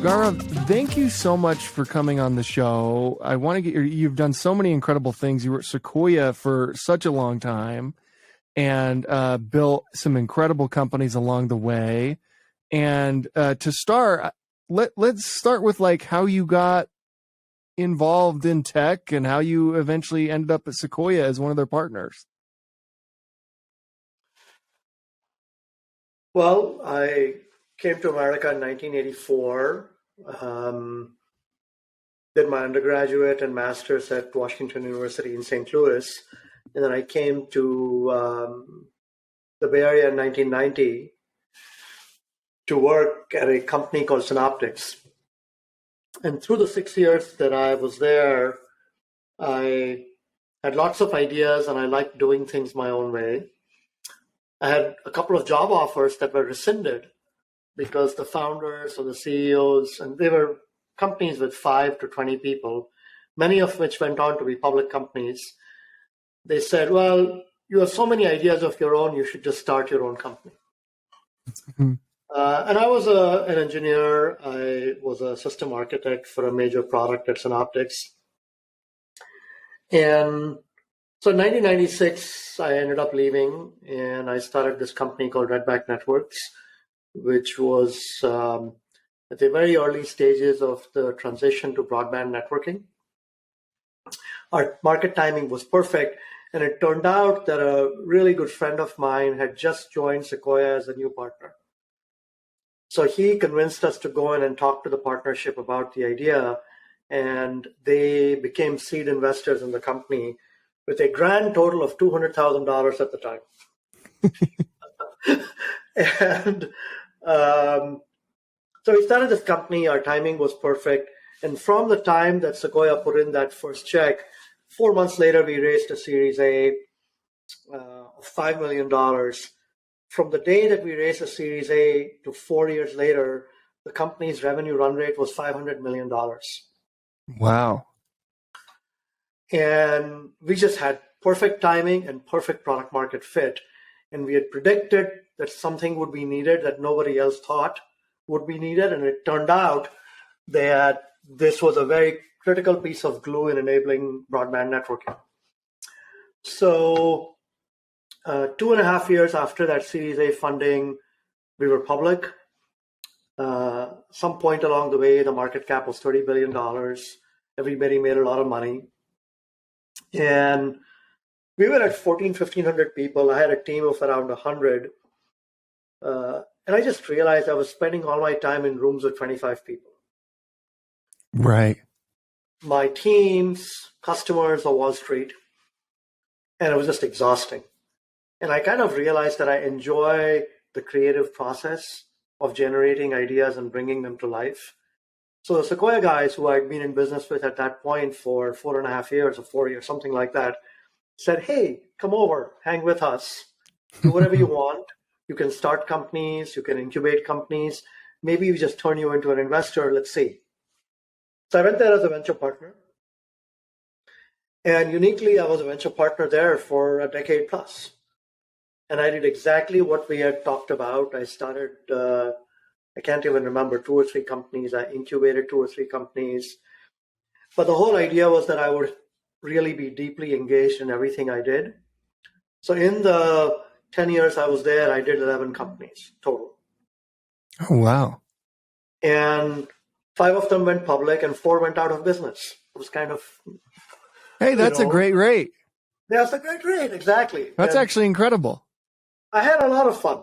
Gaurav, thank you so much for coming on the show. I want to get you've done so many incredible things. You were at Sequoia for such a long time and built some incredible companies along the way. And to start, let's start with like how you got involved in tech and how you eventually ended up at Sequoia as one of their partners. Well, I came to America in 1984. Did my undergraduate and master's at Washington University in St. Louis. And then I came to the Bay Area in 1990 to work at a company called Synoptics. And through the 6 years that I was there, I had lots of ideas and I liked doing things my own way. I had a couple of job offers that were rescinded because the founders or the CEOs, and they were companies with 5 to 20 people, many of which went on to be public companies. They said, well, you have so many ideas of your own, you should just start your own company. Mm-hmm. And I was an engineer. I was a system architect for a major product at Synoptics. And so in 1996, I ended up leaving and I started this company called Redback Networks, which was at the very early stages of the transition to broadband networking. Our market timing was perfect. And it turned out that a really good friend of mine had just joined Sequoia as a new partner. So he convinced us to go in and talk to the partnership about the idea. And they became seed investors in the company with a grand total of $200,000 at the time. And so we started this company. Our timing was perfect. And from the time that Sequoia put in that first check, 4 months later, we raised a Series A of $5 million. From the day that we raised a Series A to 4 years later, the company's revenue run rate was $500 million. Wow. And we just had perfect timing and perfect product market fit. And we had predicted that something would be needed that nobody else thought would be needed. And it turned out that this was a very critical piece of glue in enabling broadband networking. So 2.5 years after that Series A funding, we were public. Some point along the way, the market cap was $30 billion. Everybody made a lot of money. And we were at 1,500 people. I had a team of around 100. And I just realized I was spending all my time in rooms with 25 people. Right. My teams, customers on Wall Street, and it was just exhausting. And I kind of realized that I enjoy the creative process of generating ideas and bringing them to life. So the Sequoia guys, who I'd been in business with at that point for 4.5 years or 4 years, something like that, said, hey, come over, hang with us, do whatever you want. You can start companies, you can incubate companies. Maybe we just turn you into an investor, let's see. So I went there as a venture partner. And uniquely, I was a venture partner there for a decade plus. And I did exactly what we had talked about. I started, I can't even remember, 2 or 3 companies. I incubated 2 or 3 companies. But the whole idea was that I would really be deeply engaged in everything I did. So in the 10 years I was there, I did 11 companies total. Oh, wow. And 5 of them went public and 4 went out of business. It was kind of... Hey, that's a great rate. That's a great rate, exactly. That's actually incredible. I had a lot of fun.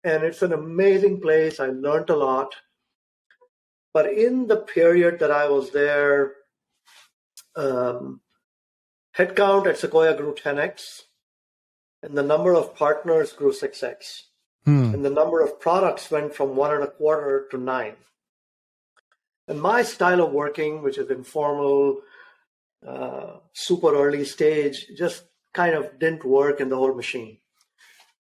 And it's an amazing place. I learned a lot. But in the period that I was there, headcount at Sequoia grew 10x. And the number of partners grew 6x. And the number of products went from 1.25 to 9. And my style of working, which is informal, super early stage, just kind of didn't work in the whole machine.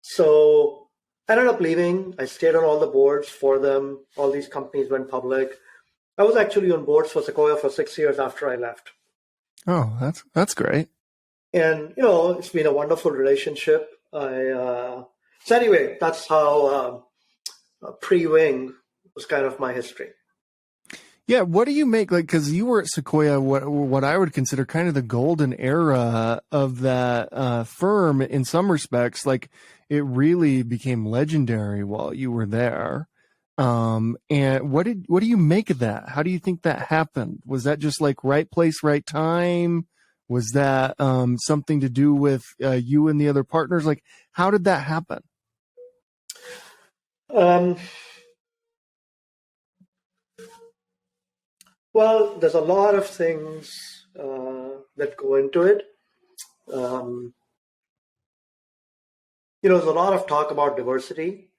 So I ended up leaving. I stayed on all the boards for them. All these companies went public. I was actually on boards for Sequoia for 6 years after I left. Oh, that's great. And, it's been a wonderful relationship. So anyway, that's how pre-Wing was kind of my history. Yeah, what do you make, like, because you were at Sequoia, what I would consider kind of the golden era of that firm in some respects. Like, it really became legendary while you were there. And what do you make of that? How do you think that happened? Was that just like right place, right time? Was that something to do with you and the other partners? Like, how did that happen? Um, well, there's a lot of things that go into it. Um, there's a lot of talk about diversity,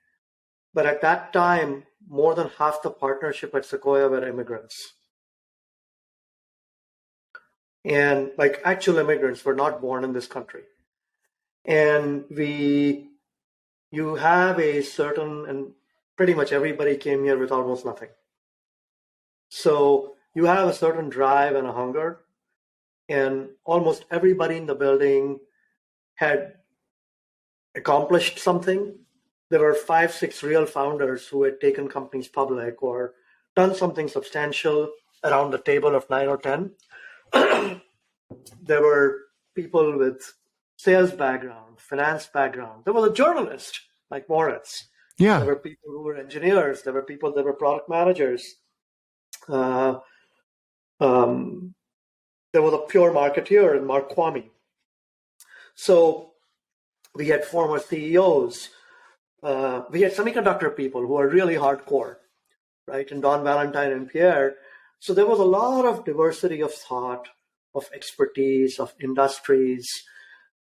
but at that time, more than half the partnership at Sequoia were immigrants. And like actual immigrants were not born in this country. And you have a certain, and pretty much everybody came here with almost nothing. So you have a certain drive and a hunger, and almost everybody in the building had accomplished something. There were 5, 6 real founders who had taken companies public or done something substantial around the table of 9 or 10. There were people with sales background, finance background. There was a journalist like Moritz. Yeah. There were people who were engineers. There were people that were product managers. There was a pure marketeer in Mark Kwame. So we had former CEOs. We had semiconductor people who are really hardcore, right? And Don Valentine and Pierre. So there was a lot of diversity of thought, of expertise, of industries,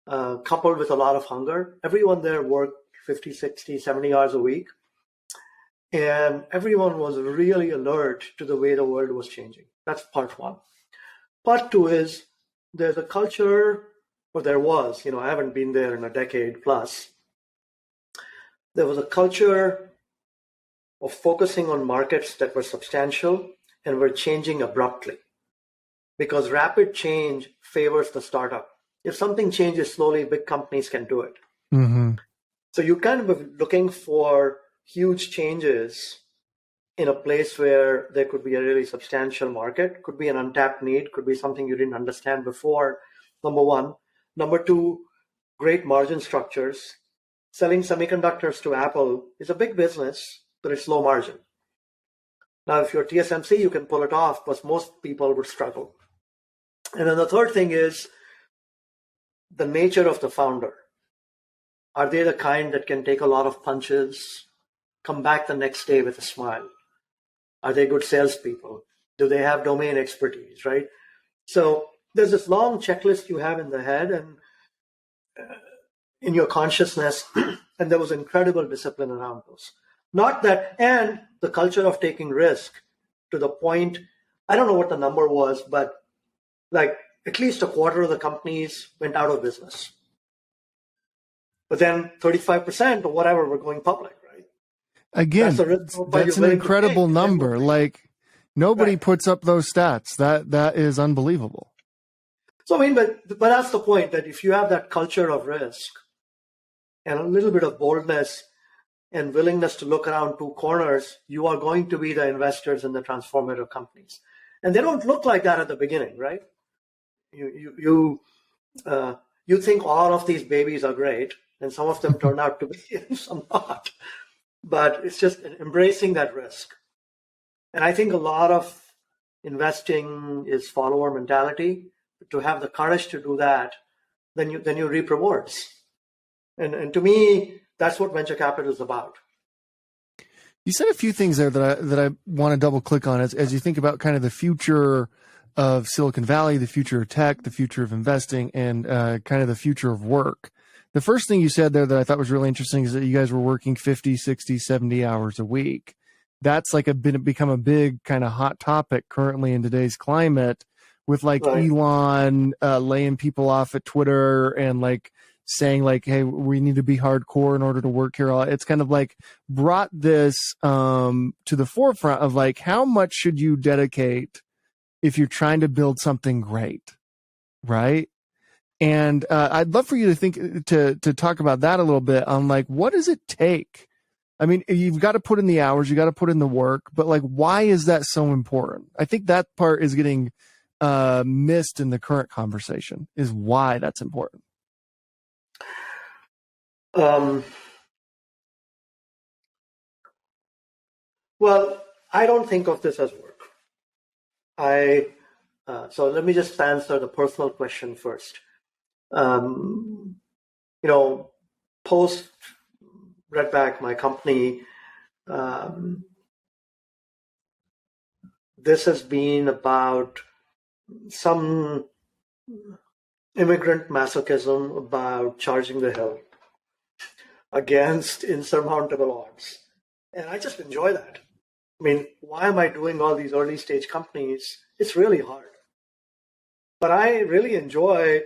coupled with a lot of hunger. Everyone there worked 50, 60, 70 hours a week. And everyone was really alert to the way the world was changing. That's part one. Part two is there's a culture, or there was, I haven't been there in a decade plus. There was a culture of focusing on markets that were substantial and were changing abruptly. Because rapid change favors the startup. If something changes slowly, big companies can do it. Mm-hmm. So you kind of be looking for huge changes in a place where there could be a really substantial market, could be an untapped need, could be something you didn't understand before, number one. Number two, great margin structures. Selling semiconductors to Apple is a big business, but it's low margin. Now, if you're TSMC, you can pull it off, but most people would struggle. And then the third thing is the nature of the founder. Are they the kind that can take a lot of punches, come back the next day with a smile? Are they good salespeople? Do they have domain expertise, right? So there's this long checklist you have in the head and in your consciousness, and there was incredible discipline around those. Not that, and the culture of taking risk to the point, I don't know what the number was, but like at least a quarter of the companies went out of business. But then 35% or whatever were going public, right? Again, that's an incredible number. Like nobody puts up those stats. That is unbelievable. So I mean, but that's the point, that if you have that culture of risk and a little bit of boldness and willingness to look around two corners, you are going to be the investors in the transformative companies. And they don't look like that at the beginning, right? You think all of these babies are great, and some of them turn out to be, some not. But it's just embracing that risk. And I think a lot of investing is follower mentality. To have the courage to do that, then you reap rewards. And to me, that's what venture capital is about. You said a few things there that I want to double click on as you think about kind of the future of Silicon Valley, the future of tech, the future of investing, and kind of the future of work. The first thing you said there that I thought was really interesting is that you guys were working 50, 60, 70 hours a week. That's like become a big kind of hot topic currently in today's climate, with like right. Elon laying people off at Twitter and like saying like, hey, we need to be hardcore in order to work here. It's kind of like brought this to the forefront of like, how much should you dedicate if you're trying to build something great, right? And I'd love for you to talk about that a little bit on like, what does it take? I mean, you've got to put in the hours, you got to put in the work, but like, why is that so important? I think that part is getting missed in the current conversation, is why that's important. Well, I don't think of this as work. So let me just answer the personal question first. Post Redback, my company, this has been about some immigrant masochism about charging the hill against insurmountable odds. And I just enjoy that. I mean, why am I doing all these early stage companies? It's really hard. But I really enjoy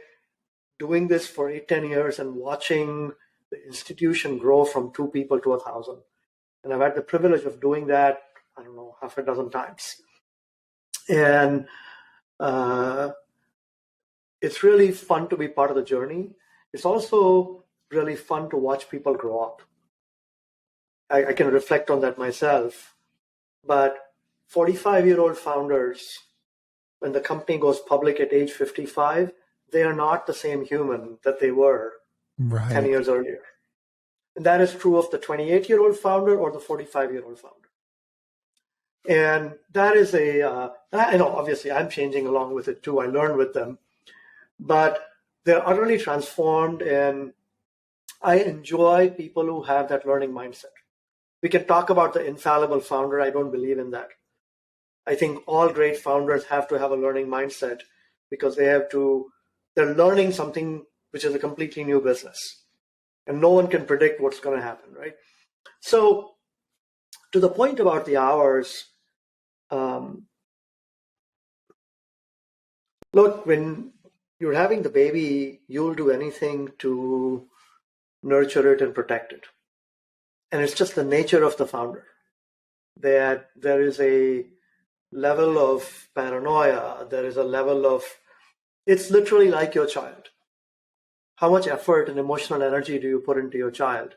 doing this for 8-10 years and watching the institution grow from 2 people to 1,000. And I've had the privilege of doing that, I don't know, half a dozen times. And it's really fun to be part of the journey. It's also really fun to watch people grow up. I can reflect on that myself. But 45-year-old founders, when the company goes public at age 55, they are not the same human that they were 10 years earlier. And that is true of the 28-year-old founder or the 45-year-old founder. And that is I know obviously I'm changing along with it too. I learn with them. But they're utterly transformed, and I enjoy people who have that learning mindset. We can talk about the infallible founder. I don't believe in that. I think all great founders have to have a learning mindset because they're learning something which is a completely new business. And no one can predict what's going to happen, right? So to the point about the hours, look, when you're having the baby, you'll do anything to nurture it and protect it. And it's just the nature of the founder that there is a level of paranoia, there is a level of, it's literally like your child. How much effort and emotional energy do you put into your child?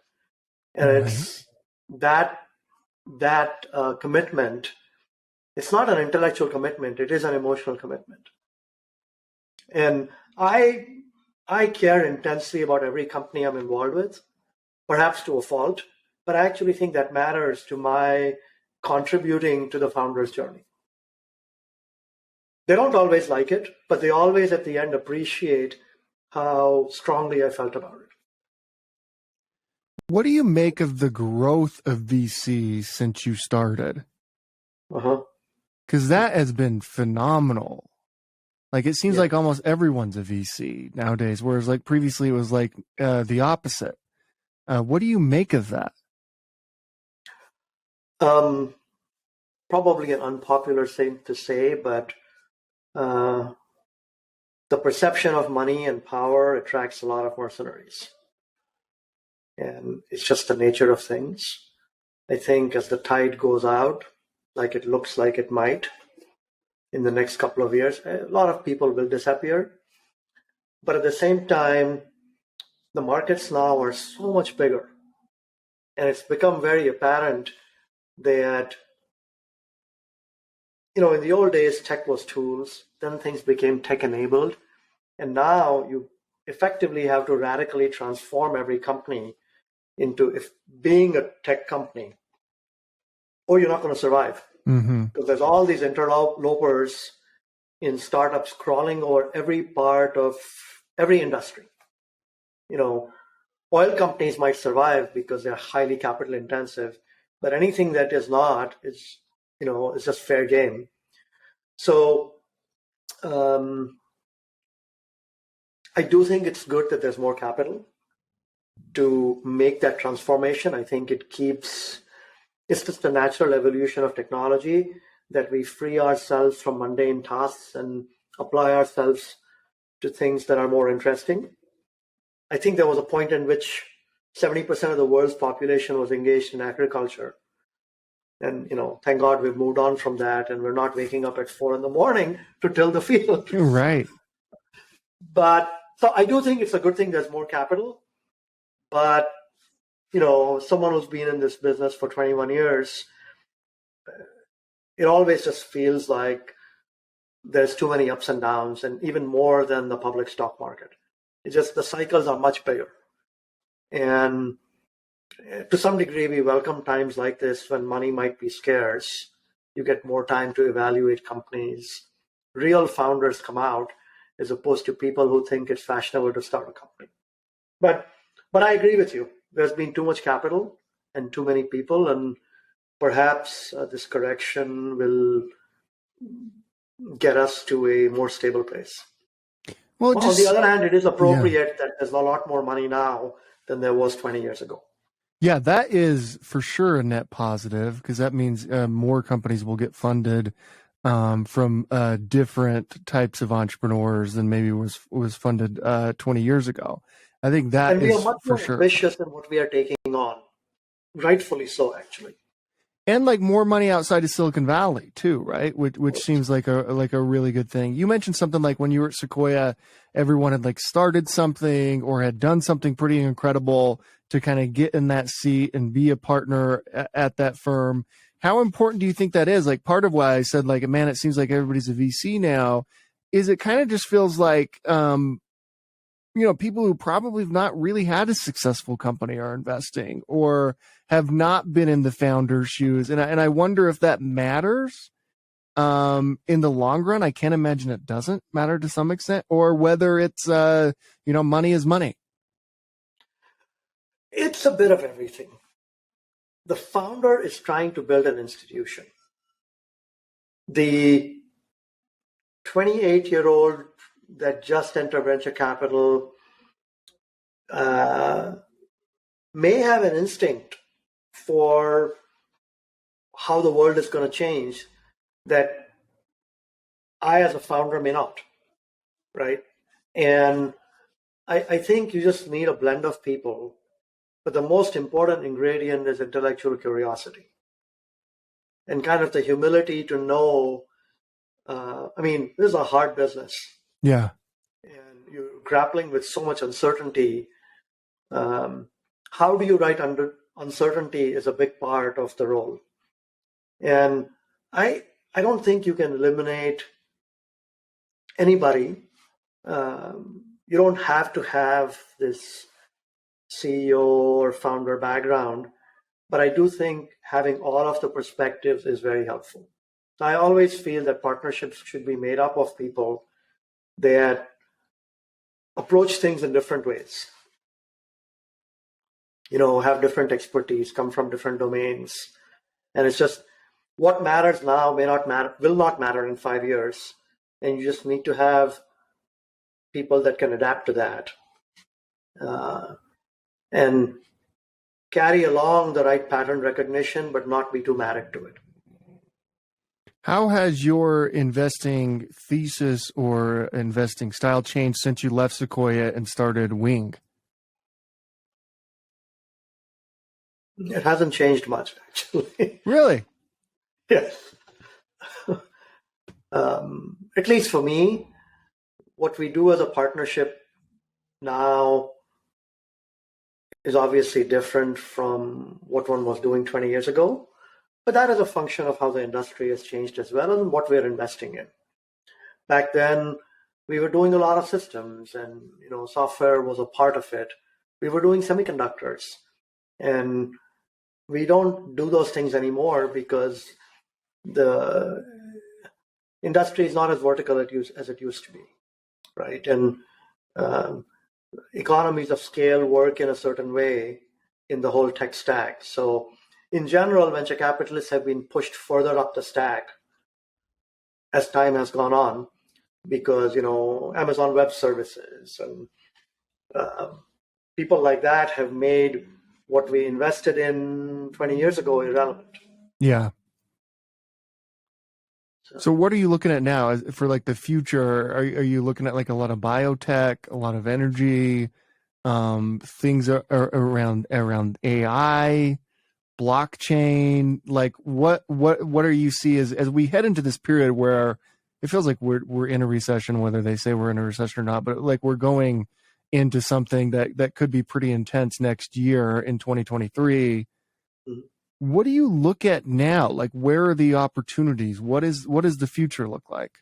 And it's that commitment. It's not an intellectual commitment, it is an emotional commitment. And I care intensely about every company I'm involved with, perhaps to a fault, but I actually think that matters to my contributing to the founder's journey. They don't always like it, but they always at the end appreciate how strongly I felt about it. What do you make of the growth of VC since you started? Because that has been phenomenal. Like, it seems like almost everyone's a VC nowadays, whereas like previously it was like the opposite. What do you make of that? Probably an unpopular thing to say, but the perception of money and power attracts a lot of mercenaries. And it's just the nature of things. I think as the tide goes out, like it looks like it might in the next couple of years, a lot of people will disappear. But at the same time, the markets now are so much bigger. And it's become very apparent that, in the old days, tech was tools, then things became tech enabled. And now you effectively have to radically transform every company into being a tech company, or you're not going to survive. Because there's all these interlopers in startups crawling over every part of every industry. Oil companies might survive because they're highly capital intensive, but anything that is not is just fair game. So I do think it's good that there's more capital to make that transformation. I think it's just a natural evolution of technology that we free ourselves from mundane tasks and apply ourselves to things that are more interesting. I think there was a point in which 70% of the world's population was engaged in agriculture. And, thank God we've moved on from that, and we're not waking up at 4 a.m. to till the field. Right. But So I do think it's a good thing there's more capital, but someone who's been in this business for 21 years, it always just feels like there's too many ups and downs, and even more than the public stock market. It's just the cycles are much bigger. And to some degree, we welcome times like this when money might be scarce. You get more time to evaluate companies. Real founders come out as opposed to people who think it's fashionable to start a company. But I agree with you. There's been too much capital and too many people, and perhaps this correction will get us to a more stable place. Well, on the other hand, it is appropriate that there's a lot more money now than there was 20 years ago. Yeah, that is for sure a net positive, because that means more companies will get funded from different types of entrepreneurs than maybe was funded 20 years ago. I think that and we are much more ambitious than what we are taking on, rightfully so, actually. And like more money outside of Silicon Valley too, right? Which seems like a really good thing. You mentioned something like when you were at Sequoia, everyone had like started something or had done something pretty incredible to kind of get in that seat and be a partner at that firm. How important do you think that is? Like, part of why I said, like, man, it seems like everybody's a VC now, is it kind of just feels like people who probably have not really had a successful company are investing or have not been in the founder's shoes. And I wonder if that matters in the long run. I can't imagine it doesn't matter to some extent, or whether it's, money is money. It's a bit of everything. The founder is trying to build an institution. The 28-year-old that just entered venture capital may have an instinct for how the world is going to change that I, as a founder, may not, right? And I think you just need a blend of people, but the most important ingredient is intellectual curiosity and kind of the humility to know, this is a hard business. Yeah. And you're grappling with so much uncertainty. How do you write under uncertainty is a big part of the role. And I don't think you can eliminate anybody. You don't have to have this CEO or founder background, but I do think having all of the perspectives is very helpful. So I always feel that partnerships should be made up of people that approach things in different ways. Have different expertise, come from different domains. And it's just what matters now will not matter in 5 years. And you just need to have people that can adapt to that and carry along the right pattern recognition, but not be too married to it. How has your investing thesis or investing style changed since you left Sequoia and started Wing? It hasn't changed much, actually. Really? Yes. At least for me, what we do as a partnership now is obviously different from what one was doing 20 years ago. But that is a function of how the industry has changed as well and what we're investing in. Back then, we were doing a lot of systems and software was a part of it. We were doing semiconductors. And we don't do those things anymore because the industry is not as vertical as it used to be, right? And economies of scale work in a certain way in the whole tech stack. So in general, venture capitalists have been pushed further up the stack as time has gone on because, Amazon Web Services and people like that have made what we invested in 20 years ago irrelevant. Yeah. So what are you looking at now for like the future? Are you looking at like a lot of biotech, a lot of energy, things are around AI, blockchain? Like what are you see as we head into this period where it feels like we're in a recession, whether they say we're in a recession or not, but like we're going into something that could be pretty intense next year in 2023. Mhm. What do you look at now? Like, where are the opportunities? What does the future look like?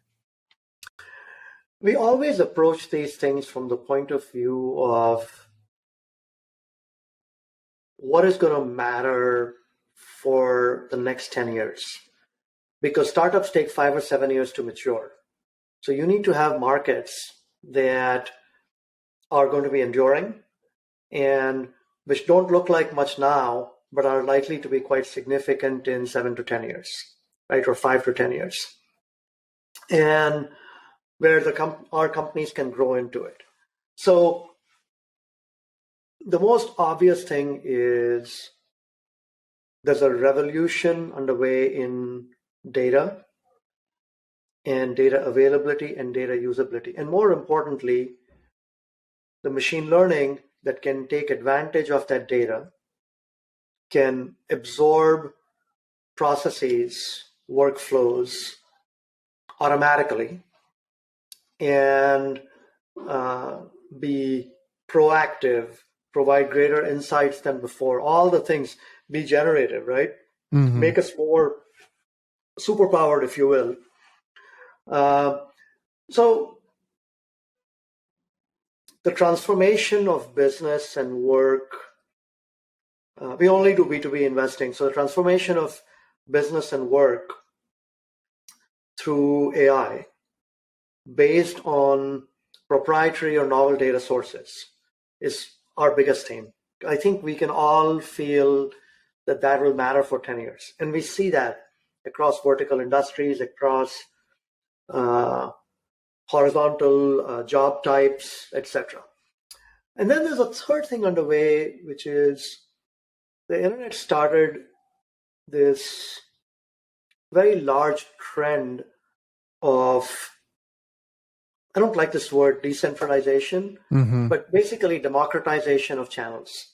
We always approach these things from the point of view of what is going to matter for the next 10 years. Because startups take 5 or 7 years to mature. So you need to have markets that are going to be enduring and which don't look like much now, but are likely to be quite significant in 7 to 10 years, right? Or 5 to 10 years. And where our companies can grow into it. So the most obvious thing is there's a revolution underway in data and data availability and data usability. And more importantly, the machine learning that can take advantage of that data can absorb processes, workflows automatically and be proactive, provide greater insights than before, all the things, be generative, right? Mm-hmm. Make us more superpowered, if you will. So the transformation of business and work, we only do B2B investing. So the transformation of business and work through AI based on proprietary or novel data sources is our biggest theme. I think we can all feel that will matter for 10 years. And we see that across vertical industries, across horizontal job types, etc. And then there's a third thing underway, which is the internet started this very large trend of, I don't like this word, decentralization, Mm-hmm. but basically democratization of channels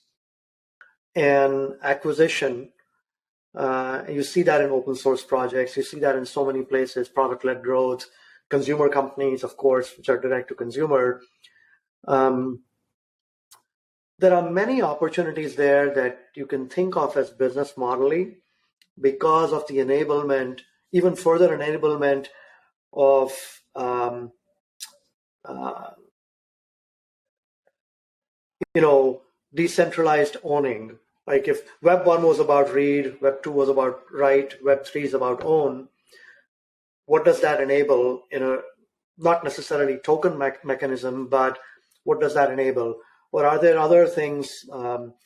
and acquisition. You see that in open source projects. You see that in so many places, product-led growth, consumer companies, of course, which are direct to consumer. There are many opportunities there that you can think of as business modeling because of the enablement, even further enablement of decentralized owning. Like if Web 1 was about read, Web 2 was about write, Web 3 is about own, what does that enable in a not necessarily token mechanism, but what does that enable? Or are there other things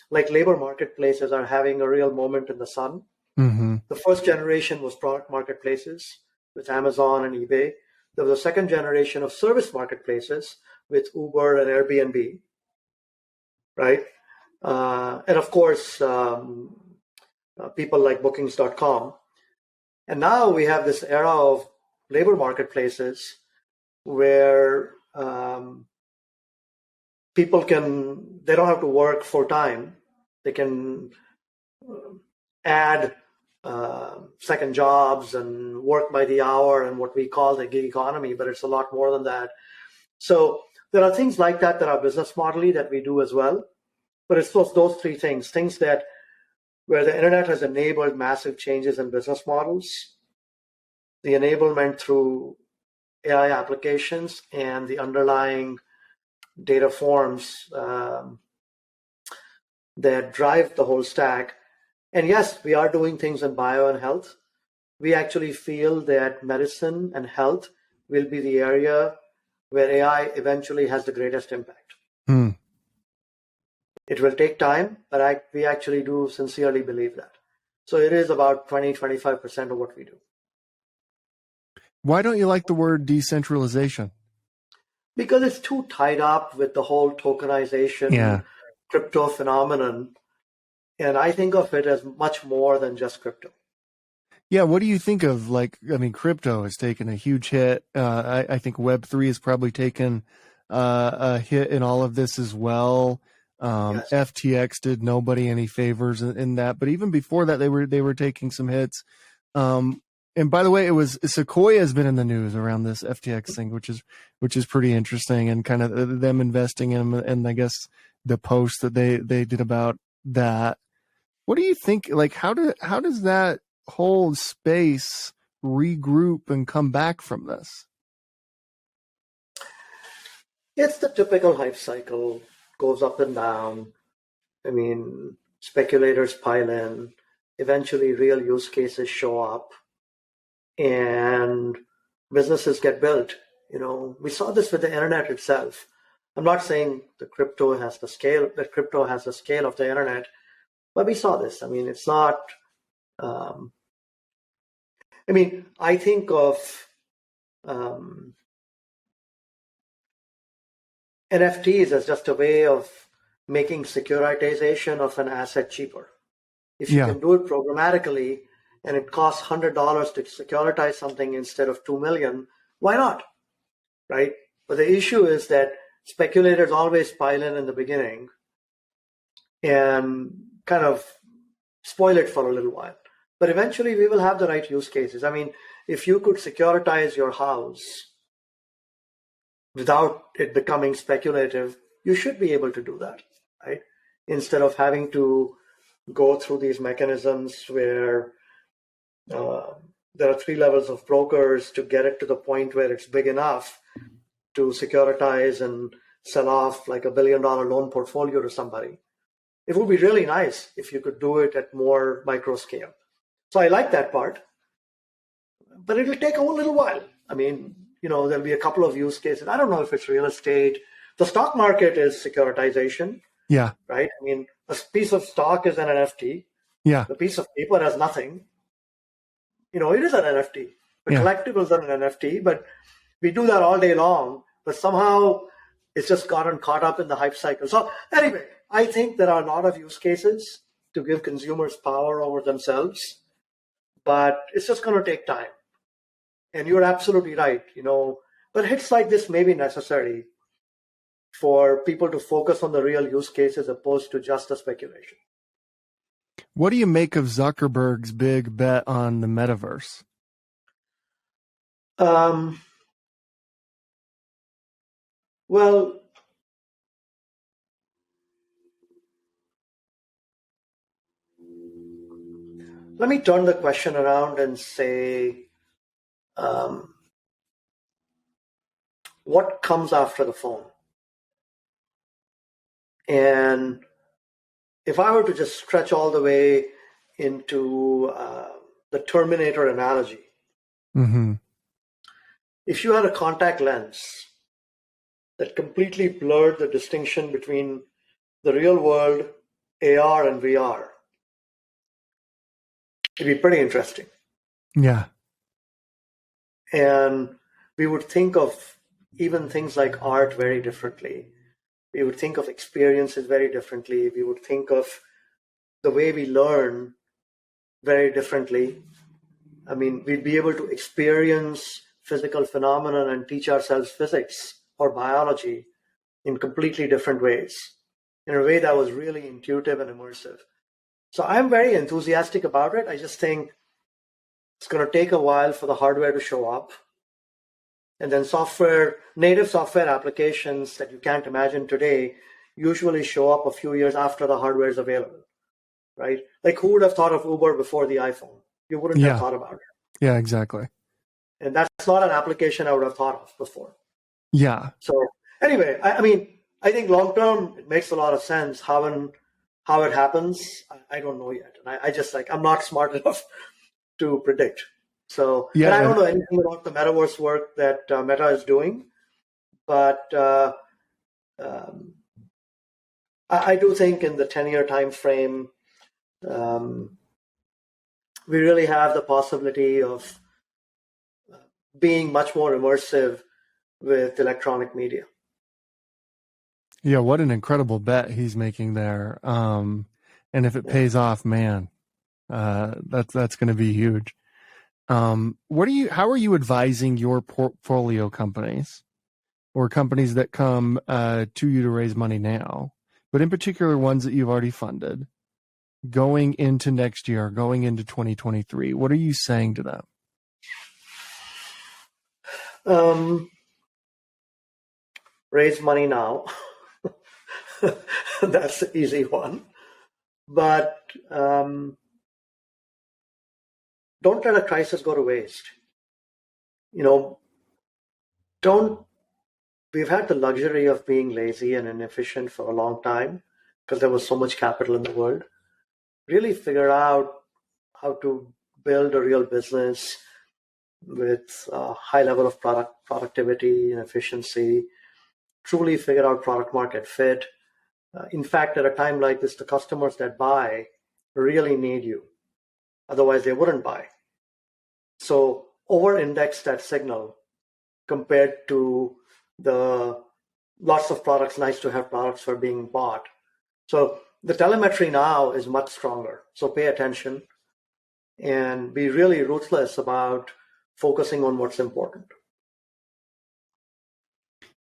like labor marketplaces are having a real moment in the sun? Mm-hmm. The first generation was product marketplaces with Amazon and eBay. There was a second generation of service marketplaces with Uber and Airbnb, right? And of course, people like bookings.com. And now we have this era of labor marketplaces where people they don't have to work full time. They can add second jobs and work by the hour and what we call the gig economy, but it's a lot more than that. So there are things like that are business model that we do as well. But it's those three things that where the internet has enabled massive changes in business models, the enablement through AI applications, and the underlying data forms that drive the whole stack. And yes, we are doing things in bio and health. We actually feel that medicine and health will be the area where AI eventually has the greatest impact. Mm. It will take time, but we actually do sincerely believe that. So it is about 20-25% of what we do. Why don't you like the word decentralization? Because it's too tied up with the whole tokenization, crypto phenomenon. And I think of it as much more than just crypto. Yeah, what do you think of, crypto has taken a huge hit. I think Web3 has probably taken a hit in all of this as well. Yes. FTX did nobody any favors in that, but even before that, they were taking some hits. And by the way, it was Sequoia has been in the news around this FTX thing, which is pretty interesting, and kind of them investing in them, and I guess the post that they did about that. What do you think? Like, how does that whole space regroup and come back from this? It's the typical hype cycle, goes up and down. I mean, speculators pile in, eventually real use cases show up, and businesses get built. You know, we saw this with the internet itself. I'm not saying that crypto has the scale of the internet, but we saw this. I mean, it's not. I think of NFTs as just a way of making securitization of an asset cheaper. If you can do it programmatically and it costs $100 to securitize something instead of $2 million, why not? Right? But the issue is that speculators always pile in the beginning and kind of spoil it for a little while. But eventually we will have the right use cases. I mean, if you could securitize your house without it becoming speculative, you should be able to do that, right? Instead of having to go through these mechanisms where there are 3 levels of brokers to get it to the point where it's big enough to securitize and sell off like $1 billion loan portfolio to somebody. It would be really nice if you could do it at more micro scale. So I like that part, but it'll take a little while. I mean, you know, there'll be a couple of use cases. I don't know if it's real estate. The stock market is securitization. Yeah. Right? I mean, a piece of stock is an NFT. Yeah. The piece of paper has nothing. You know, it is an NFT. The collectibles are an NFT, but we do that all day long. But somehow it's just gotten caught up in the hype cycle. So anyway, I think there are a lot of use cases to give consumers power over themselves, but it's just going to take time. And you're absolutely right, you know, but hits like this may be necessary for people to focus on the real use case as opposed to just the speculation. What do you make of Zuckerberg's big bet on the metaverse? Well, let me turn the question around and say, what comes after the phone? And if I were to just stretch all the way into the Terminator analogy, if you had a contact lens that completely blurred the distinction between the real world, AR and VR, it'd be pretty interesting. Yeah. And we would think of even things like art very differently. We would think of experiences very differently. We would think of the way we learn very differently. I mean, we'd be able to experience physical phenomena and teach ourselves physics or biology in completely different ways, in a way that was really intuitive and immersive. So I'm very enthusiastic about it. I just think it's going to take a while for the hardware to show up. And then native software applications that you can't imagine today usually show up a few years after the hardware is available, right? Like, who would have thought of Uber before the iPhone? You wouldn't have thought about it. Yeah, exactly. And that's not an application I would have thought of before. Yeah. So anyway, I mean, I think long term, it makes a lot of sense. How it happens, I don't know yet. And I just I'm not smart enough to predict. So, and I don't know anything about the metaverse work that Meta is doing, but I do think in the 10-year time frame, we really have the possibility of being much more immersive with electronic media. Yeah, what an incredible bet he's making there. And if it pays off, man, that's going to be huge. How are you advising your portfolio companies or companies that come to you to raise money now, but in particular ones that you've already funded, going into next year, going into 2023? What are you saying to them? Raise money now. That's the easy one. But don't let a crisis go to waste. We've had the luxury of being lazy and inefficient for a long time because there was so much capital in the world. Really figure out how to build a real business with a high level of productivity and efficiency, truly figure out product market fit. In fact, at a time like this, the customers that buy really need you. Otherwise, they wouldn't buy. So over-index that signal compared to the lots of products, nice to have products are being bought. So the telemetry now is much stronger. So pay attention and be really ruthless about focusing on what's important.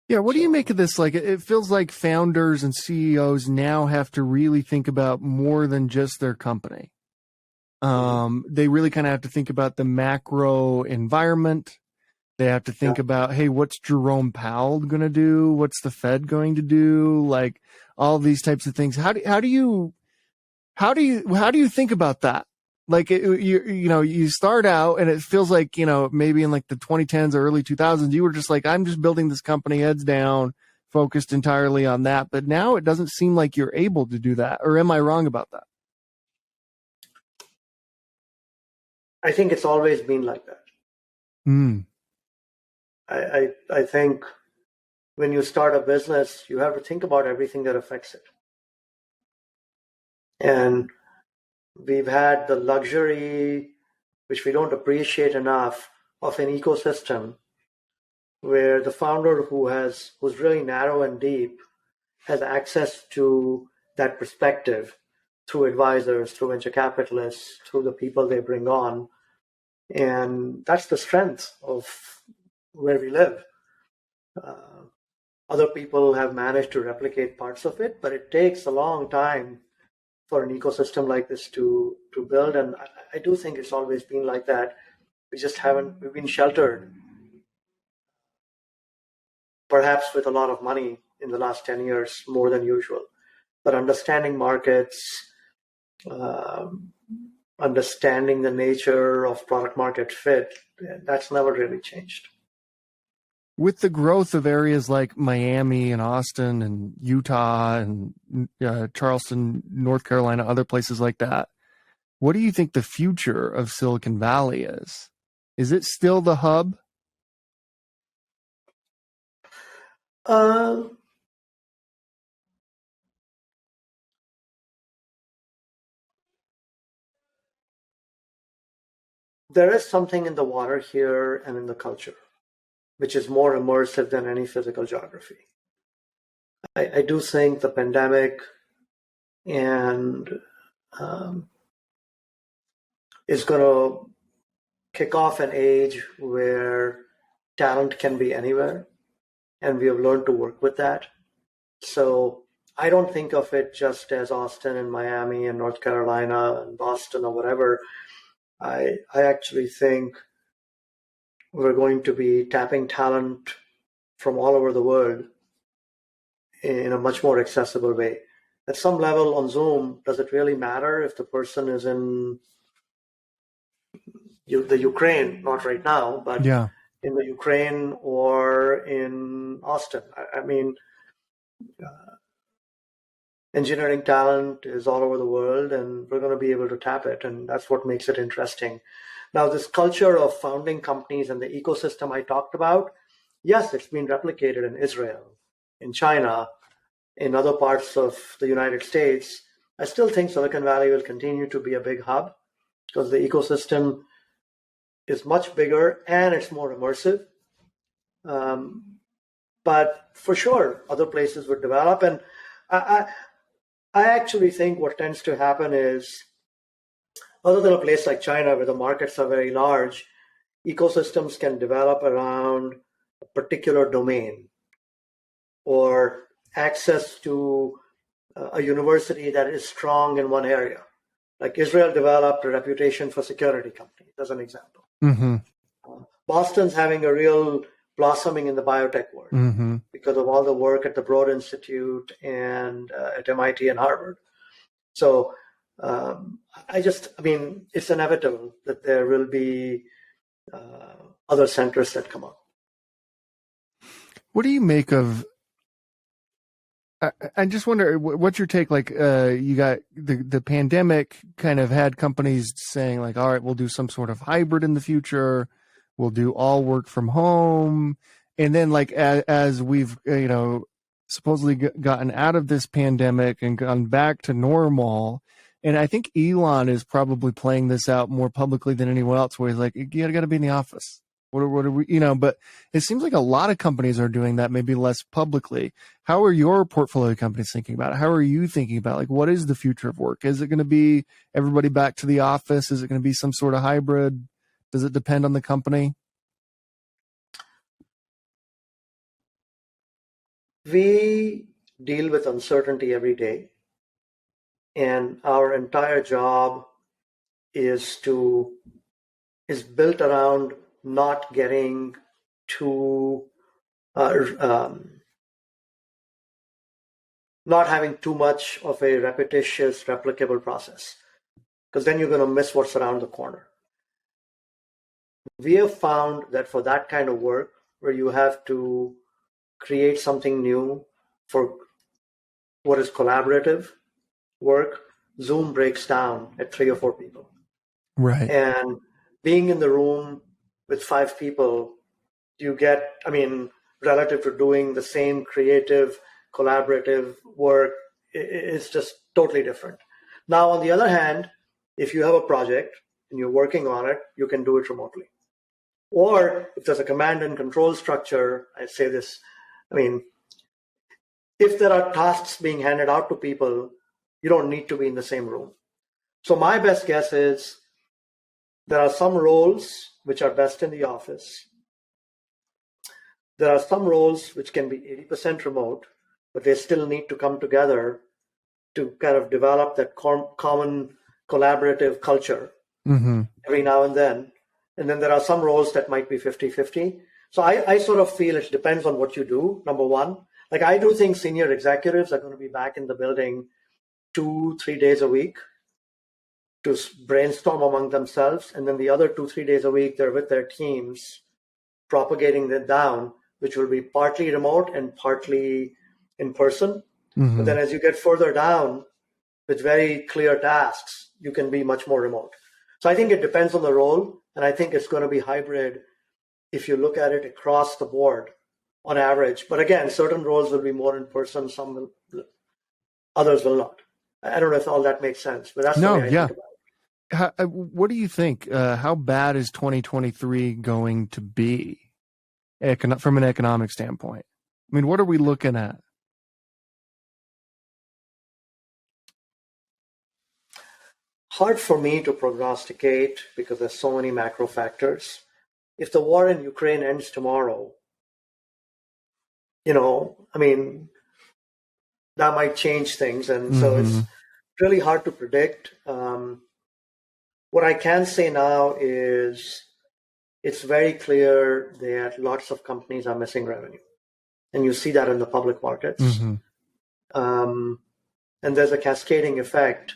Yeah, what do you make of this? Like, it feels like founders and CEOs now have to really think about more than just their company. They really kind of have to think about the macro environment. They have to think about, hey, what's Jerome Powell going to do? What's the Fed going to do? Like all these types of things. How do you think about that? Like you start out and it feels like, maybe in like the 2010s or early 2000s, you were just like, I'm just building this company heads down, focused entirely on that. But now it doesn't seem like you're able to do that. Or am I wrong about that? I think it's always been like that. I think when you start a business, you have to think about everything that affects it. And we've had the luxury, which we don't appreciate enough, of an ecosystem where the founder who's really narrow and deep has access to that perspective through advisors, through venture capitalists, through the people they bring on. And that's the strength of where we live. Other people have managed to replicate parts of it, but it takes a long time for an ecosystem like this to build. And I do think it's always been like that. We've been sheltered, perhaps with a lot of money in the last 10 years, more than usual. But understanding markets, understanding the nature of product market fit, that's never really changed. With the growth of areas like Miami and Austin and Utah and Charleston, North Carolina, other places like that, what do you think the future of Silicon Valley is? Is it still the hub? There is something in the water here and in the culture, which is more immersive than any physical geography. I do think the pandemic and is going to kick off an age where talent can be anywhere, and we have learned to work with that. So I don't think of it just as Austin and Miami and North Carolina and Boston or whatever. I actually think we're going to be tapping talent from all over the world in a much more accessible way. At some level on Zoom, does it really matter if the person is in the Ukraine, not right now, but in the Ukraine or in Austin? I mean, engineering talent is all over the world, and we're going to be able to tap it, and that's what makes it interesting. Now, this culture of founding companies and the ecosystem I talked about, yes, it's been replicated in Israel, in China, in other parts of the United States. I still think Silicon Valley will continue to be a big hub because the ecosystem is much bigger and it's more immersive. But for sure, other places would develop. And I actually think what tends to happen is, other than a place like China where the markets are very large, ecosystems can develop around a particular domain or access to a university that is strong in one area. Like Israel developed a reputation for security companies, as an example. Mm-hmm. Boston's having a real blossoming in the biotech world Mm-hmm. because of all the work at the Broad Institute and at MIT and Harvard. So I mean, it's inevitable that there will be other centers that come up. What do you make of? I just wonder, what's your take? Like, you got the pandemic kind of had companies saying like, all right, we'll do some sort of hybrid in the future. We'll do all work from home. And then like, as we've, supposedly gotten out of this pandemic and gone back to normal. And I think Elon is probably playing this out more publicly than anyone else, where he's like, you got to be in the office. What are we, but it seems like a lot of companies are doing that, maybe less publicly. How are your portfolio companies thinking about it? How are you thinking about, like, what is the future of work? Is it going to be everybody back to the office? Is it going to be some sort of hybrid? Does it depend on the company? We deal with uncertainty every day, and our entire job is built around not getting too not having too much of a repetitious, replicable process, because then you're going to miss what's around the corner. We have found that for that kind of work, where you have to create something new for what is collaborative work, Zoom breaks down at 3 or 4 people. Right. And being in the room with 5 people, you get, I mean, relative to doing the same creative, collaborative work, it's just totally different. Now, on the other hand, if you have a project and you're working on it, you can do it remotely. Or if there's a command and control structure, I say this, I mean, if there are tasks being handed out to people, you don't need to be in the same room. So my best guess is there are some roles which are best in the office. There are some roles which can be 80% remote, but they still need to come together to kind of develop that common collaborative culture every now and then. And then there are some roles that might be 50-50. So I sort of feel it depends on what you do, number one. Like, I do think senior executives are going to be back in the building 2-3 days a week to brainstorm among themselves. And then the other 2-3 days a week, they're with their teams, propagating it down, which will be partly remote and partly in person. But then as you get further down with very clear tasks, you can be much more remote. So I think it depends on the role. And I think it's going to be hybrid if you look at it across the board on average. But again, certain roles will be more in person, some will, others will not. I don't know if all that makes sense, but that's the way I think about it. What do you think? How bad is 2023 going to be from an economic standpoint? I mean, what are we looking at? Hard for me to prognosticate because there's so many macro factors. If the war in Ukraine ends tomorrow, I mean, that might change things. And so it's really hard to predict. What I can say now is it's very clear that lots of companies are missing revenue. And you see that in the public markets. And there's a cascading effect.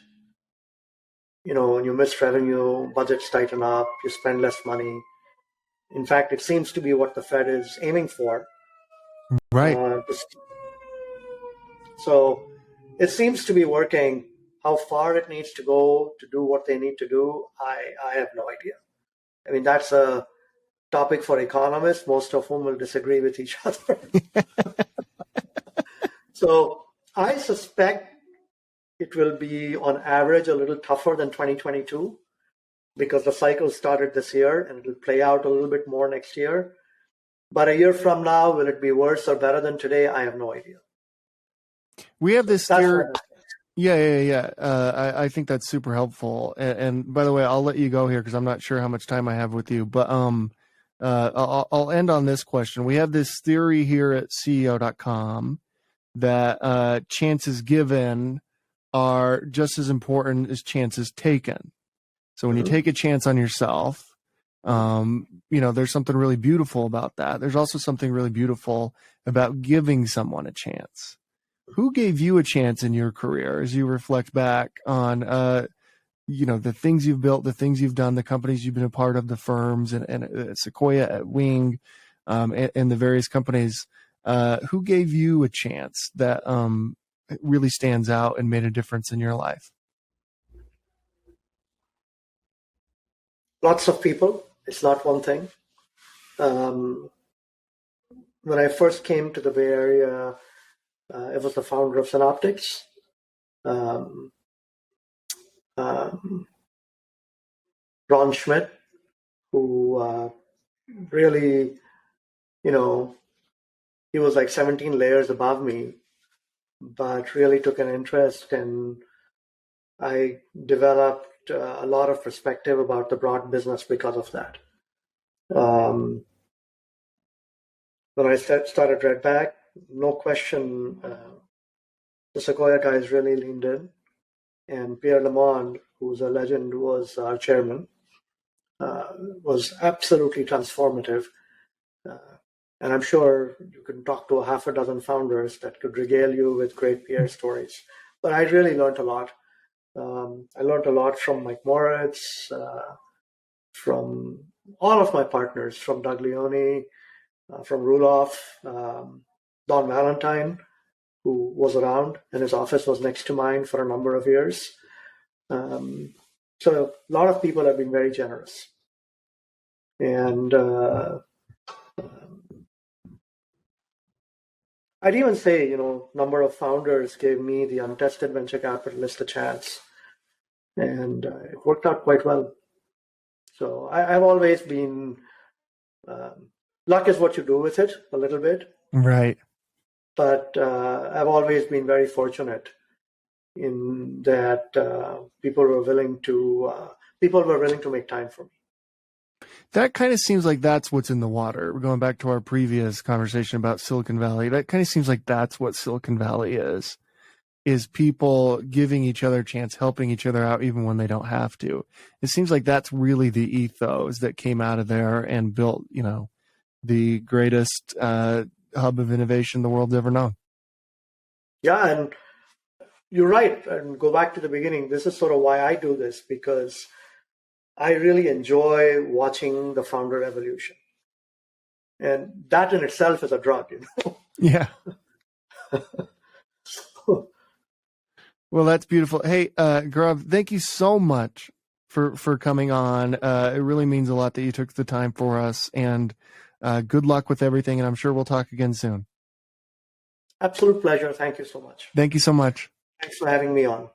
When you miss revenue, budgets tighten up, you spend less money. In fact, it seems to be what the Fed is aiming for. Right. So it seems to be working. How far it needs to go to do what they need to do, I have no idea. I mean, that's a topic for economists, most of whom will disagree with each other. So I suspect it will be on average a little tougher than 2022 because the cycle started this year and it'll play out a little bit more next year. But a year from now, will it be worse or better than today? I have no idea. We have this theory. Yeah. I think that's super helpful. And by the way, I'll let you go here because I'm not sure how much time I have with you. But I'll end on this question. We have this theory here at CEO.com that chances given are just as important as chances taken. So when you take a chance on yourself, There's something really beautiful about that. There's also something really beautiful about giving someone a chance. Who gave you a chance in your career as you reflect back on, the things you've built, the things you've done, the companies you've been a part of, the firms and Sequoia at Wing, and the various companies, who gave you a chance that really stands out and made a difference in your life? Lots of people. It's not one thing. When I first came to the Bay Area, it was the founder of Synoptics. Ron Schmidt, who really, he was like 17 layers above me, but really took an interest, and I developed a lot of perspective about the broad business because of that. When I started Redback, no question, the Sequoia guys really leaned in, and Pierre Lamond, who's a legend, was our chairman, was absolutely transformative. And I'm sure you can talk to a half a dozen founders that could regale you with great Pierre stories. But I really learned a lot. I learned a lot from Mike Moritz, from all of my partners, from Doug Leone, from Ruloff, Don Valentine, who was around, and his office was next to mine for a number of years. So a lot of people have been very generous. And I'd even say, number of founders gave me, the untested venture capitalist, a chance. And it worked out quite well. So I've always been, luck is what you do with it a little bit. Right. But I've always been very fortunate in that people were willing to make time for me. That kind of seems like that's what's in the water. We're going back to our previous conversation about Silicon Valley. That kind of seems like that's what Silicon Valley is people giving each other a chance, helping each other out even when they don't have to. It seems like that's really the ethos that came out of there and built, the greatest hub of innovation the world's ever known. Yeah, and you're right. And go back to the beginning. This is sort of why I do this, because I really enjoy watching the founder evolution. And that in itself is a drug, Yeah. Well, that's beautiful. Hey, Gaurav, thank you so much for coming on. It really means a lot that you took the time for us, and good luck with everything. And I'm sure we'll talk again soon. Absolute pleasure. Thank you so much. Thank you so much. Thanks for having me on.